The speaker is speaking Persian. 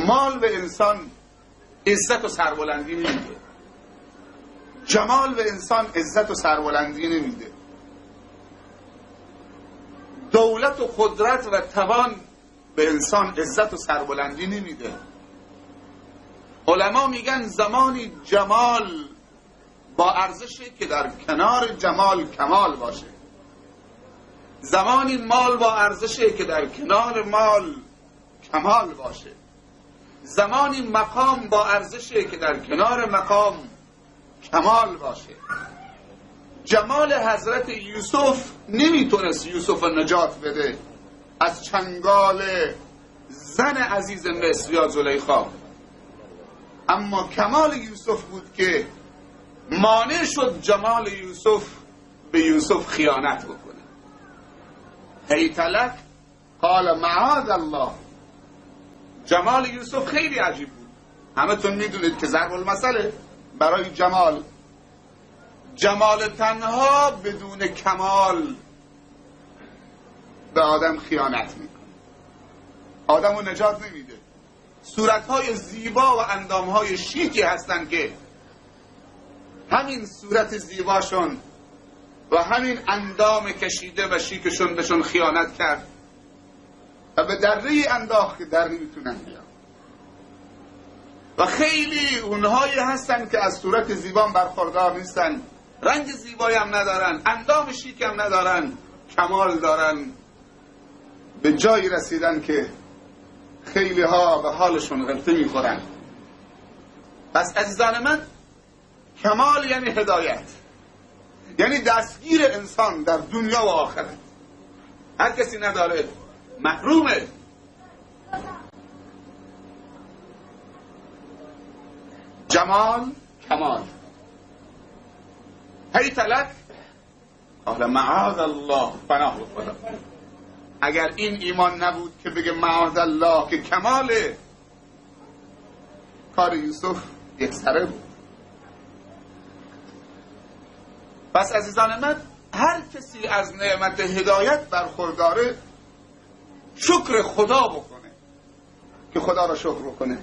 مال به انسان عزت و سربلندی نمیده، جمال به انسان عزت و سربلندی نمیده، دولت و قدرت و توان به انسان عزت و سربلندی نمیده. علما میگن زمانی جمال با ارزشه که در کنار جمال کمال باشه، زمانی مال با ارزشه که در کنار مال کمال باشه، زمانی مقام با ارزشه که در کنار مقام کمال باشه. جمال حضرت یوسف نمیتونست یوسف نجات بده از چنگال زن عزیز مصر یا زلیخا، اما کمال یوسف بود که مانع شد جمال یوسف به یوسف خیانت بکنه. هیت لک قال معاذ الله. جمال یوسف خیلی عجیب بود. همه تون میدونید که ضرب المثل برای جمال تنها بدون کمال به آدم خیانت میکنه، آدم رو نجات نمیده. صورتهای زیبا و اندامهای شیکی هستن که همین صورت زیباشون و همین اندام کشیده و شیکشون بهشون خیانت کرد و به دره انداخت که دره میتونن بیان. و خیلی اونهایی هستن که از صورت زیبا برخوردار نیستن، رنگ زیبایی هم ندارن، اندام شیک هم ندارن، کمال دارن، به جایی رسیدن که خیلی ها به حالشون غلطه میخورن. پس عزیزان من، کمال یعنی هدایت، یعنی دستگیر انسان در دنیا و آخرت. هر کسی نداره محرومه. جمال، کمال. هیت لک قال معاذ الله، پناه به خدا. اگر این ایمان نبود که بگه معاذ الله که کماله، کار یوسف یک سره بود. پس عزیزان من، هر کسی از نعمت هدایت برخورداره شکر خدا بکنه که خدا را شکر بکنه.